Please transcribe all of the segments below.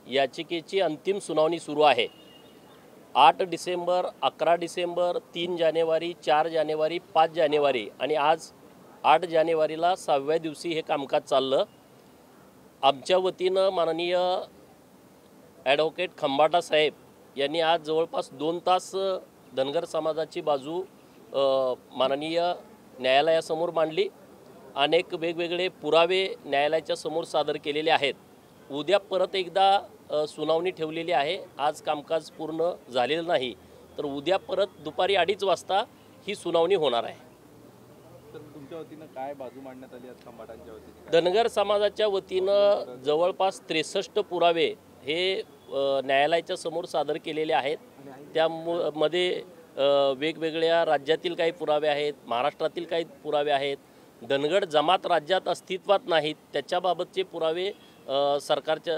याचिकेची अंतिम सुनावणी सुरू आहे। 8 डिसेंबर, 11 डिसेंबर, 3 जानेवारी, 4 जानेवारी, 5 जानेवारी आणि आज 8 जानेवारीला 6व्या दिवशी हे कामकाज चाललं। आमच्या वतीनं माननीय ॲडव्होकेट खंबाटा साहेब यांनी आज जवळपास 2 तास धनगर समाजाची बाजू माननीय न्यायालयासमोर मांडली। अनेक वेगवेगळे पुरावे न्यायालयाच्या समोर सादर केलेले आहेत। उद्या परत एकदा सुनावणी ठेवलेली आहे। आज कामकाज पूर्ण झालेलं नाही, तर उद्या परत दुपारी 2:30 वाजता ही सुनावणी होणार आहे। तर तुमच्या वतीनं काय बाजू मांडण्यात आली आज खंबाटांच्या वतीने? धनगर समाजाच्या वतीनं जवळपास 63 पुरावे हे न्यायालयाच्या समोर सादर केलेले आहेत। त्यामध्ये वेगवेगळ्या राज्यातील काही पुरावे आहेत, महाराष्ट्रातील काही पुरावे आहेत, धनगर जमात राज्यात अस्तित्वात नाहीत त्याच्याबाबतचे पुरावे सरकारच्या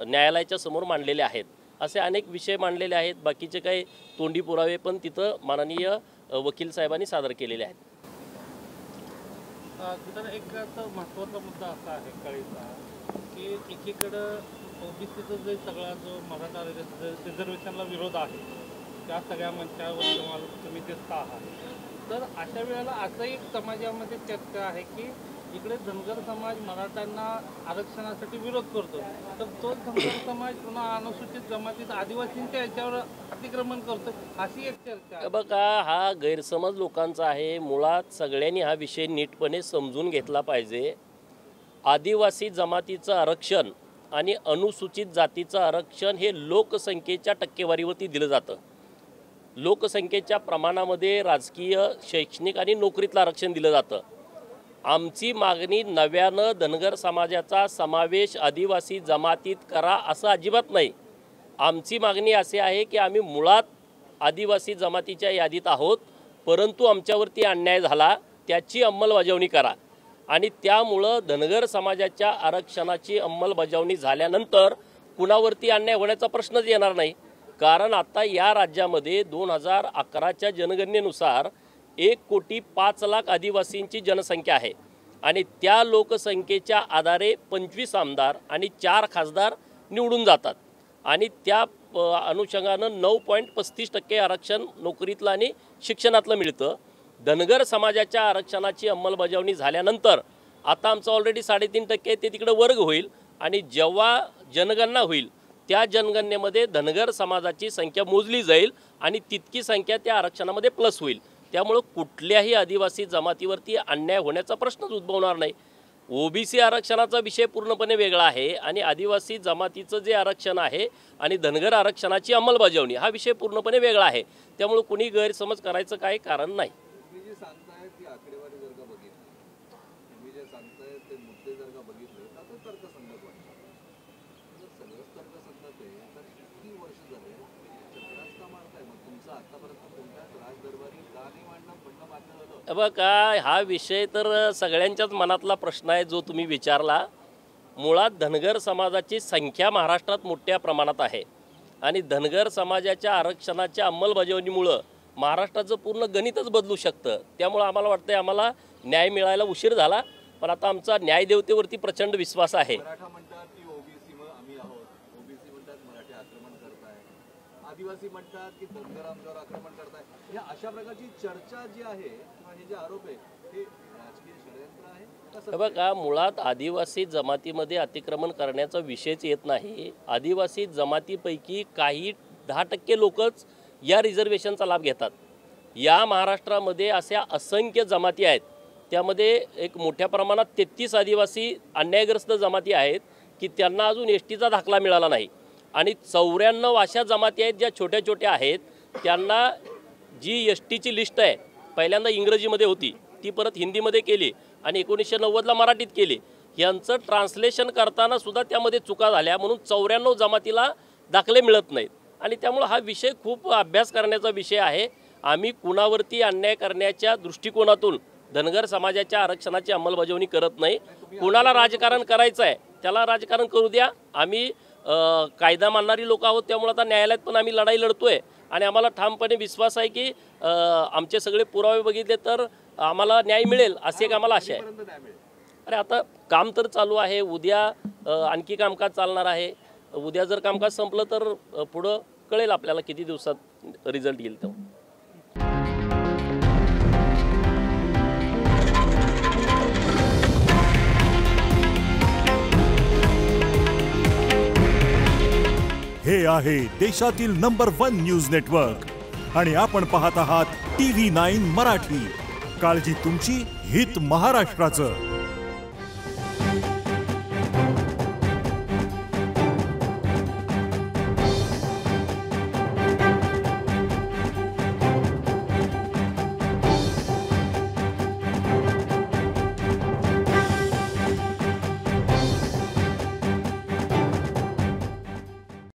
न्यायालयाच्या समोर मांडलेले आहेत। असे अनेक विषय मांडलेले आहेत। बाकीचे काही तोंडी पुरावे पण तिथं माननीय वकील साहेबांनी सादर केलेले आहेत। एक महत्त्वाचा मुद्दा असा आहे कळीचा की एकीकडं ओबीसीचा जो सगळा जो मराठा रिझर्वेशनला विरोध आहे त्या सगळ्या मंचावर तुम्ही दिसता आहात। तर अशा वेळेला असंही समाजामध्ये चर्चा आहे की इकडे धनगर समाज मराठ्यांना आरक्षणासाठी विरोध करतो, तर तोच धनगर समाज पुन्हा अनुसूचित जमातीत आदिवासींच्या याच्यावर अतिक्रमण करतो, अशी एक चर्चा। बघा, हा गैरसमज लोकांचा आहे। मुळात सगळ्यांनी हा विषय नीटपणे समजून घेतला पाहिजे। आदिवासी जमातीचं आरक्षण आणि अनुसूचित जातीचं आरक्षण हे लोकसंख्येच्या टक्केवारीवरती दिलं जातं। लोकसंख्येच्या प्रमाणामध्ये राजकीय, शैक्षणिक आणि नोकरीतलं आरक्षण दिलं जातं। आमची मागणी नव्यानं धनगर समाजाचा समावेश आदिवासी जमातीत करा असं अजिबात नाही। आमची मागणी अशी आहे की आम्ही मुळात आदिवासी जमातीच्या यादीत आहोत, परंतु आमच्यावरती अन्याय झाला त्याची अंमलबजावणी करा। आणि त्यामुळं धनगर समाजाच्या आरक्षणाची अंमलबजावणी झाल्यानंतर कुणावरती अन्याय होण्याचा प्रश्नच येणार नाही। कारण आता या राज्यामध्ये 2011च्या जनगणनेनुसार 1,05,00,000 आदिवासींची जनसंख्या आहे आणि त्या लोकसंख्येच्या आधारे 25 आमदार आणि 4 खासदार निवडून जातात आणि त्या अनुषंगानं 9.35% आरक्षण नोकरीतलं आणि शिक्षणातलं मिळतं। धनगर समाजाच्या आरक्षणाची अंमलबजावणी झाल्यानंतर आता आमचं ऑलरेडी 3.5% ते तिकडे वर्ग होईल आणि जेव्हा जनगणना होईल त्या जनगणनेमध्ये धनगर समाजाची संख्या मोजली जाईल आणि तितकी संख्या त्या आरक्षणामध्ये प्लस होईल। त्यामुळे कुठल्याही आदिवासी जमातीवरती अन्याय होण्याचा प्रश्नच उद्भवणार नाही। ओबीसी आरक्षणाचा विषय पूर्णपणे वेगळा आहे आणि आदिवासी जमातीचं जे आरक्षण आहे आणि धनगर आरक्षणाची अंमलबजावणी हा विषय पूर्णपणे वेगळा आहे। त्यामुळे कुणी गैरसमज करायचं काही कारण नाही। तुम्ही जे सांगताय ती आकडेवारी जर का बघितली, तुम्ही जे सांगताय ते मुद्दे जर का बघितले तर ते तर्कसंगत वाटतं। जर सगळंच तर्कसंगत आहे तर किती वर्ष झाले चक्राच का मारताय? मग तुमचं आतापर्यंत कोणत्याच राजदरबारी का नाही मांडणं बांधलं झालं? बघा, हा विषय तर सगळ्यांच्याच मनातला प्रश्न आहे जो तुम्ही विचारला। मुळात धनगर समाजाची संख्या महाराष्ट्रात मोठ्या प्रमाणात आहे आणि धनगर समाजाच्या आरक्षणाच्या अंमलबजावणीमुळं महाराष्ट्राचं पूर्ण गणितच बदलू शकतं। त्यामुळे आम्हाला वाटतंय आम्हाला न्याय मिळायला उशीर झाला, पण आता आमचा न्यायदेवतेवरती प्रचंड विश्वास आहे। मराठा म्हणतात की ओबीसी आम्ही आहोत, ओबीसी म्हणतात मराठी आक्रमण करताय, आदिवासी म्हणतात की धनगर आमच्यावर आक्रमण करताय। या अशा प्रकारची चर्चा जी आहे किंवा हे जे आरोप आहे हे राजकीय षडयंत्र आहे कसं? बघा, मुळात आदिवासी जमातीमध्ये अतिक्रमण करण्याचा विषयच येत नाही। आदिवासी जमातीपैकी काही 10% लोकच या रिझर्वेशनचा लाभ घेतात। या महाराष्ट्रामध्ये अशा असंख्य जमाती आहेत, त्यामध्ये एक मोठ्या प्रमाणात 33 आदिवासी अन्यायग्रस्त जमाती आहेत की त्यांना अजून एसटीचा दाखला मिळाला नाही आणि 94 अशा जमाती आहेत ज्या छोट्या छोट्या आहेत। त्यांना जी एसटीची लिस्ट आहे पहिल्यांदा इंग्रजीमध्ये होती, ती परत हिंदीमध्ये केली आणि 1990ला मराठीत केली। यांचं ट्रान्सलेशन करताना सुद्धा त्यामध्ये चुका झाल्या म्हणून 94 जमातीला दाखले मिळत नाहीत आणि त्यामुळे हा विषय खूप अभ्यास करण्याचा विषय आहे। आम्ही कुणावरती अन्याय करण्याच्या दृष्टिकोनातून धनगर समाजाच्या आरक्षणाची अंमलबजावणी करत नाही। कुणाला राजकारण करायचं आहे त्याला राजकारण करू द्या। आम्ही कायदा मानणारी लोक आहोत, त्यामुळे आता न्यायालयात पण आम्ही लढाई लढतोय आणि आम्हाला ठामपणे विश्वास आहे की आमचे सगळे पुरावे बघितले तर आम्हाला न्याय मिळेल अशी एक आम्हाला आशा आहे। अरे आता काम तर चालू आहे, उद्या आणखी कामकाज चालणार आहे। उद्या जर कामकाज संपलं तर पुढं कळेल आपल्याला किती दिवसात रिझल्ट येईल तो. हे आहे देशातील नंबर 1 न्यूज नेटवर्क आणि आपण पाहत आहात TV9 मराठी. काळजी तुमची, हित महाराष्ट्राचं.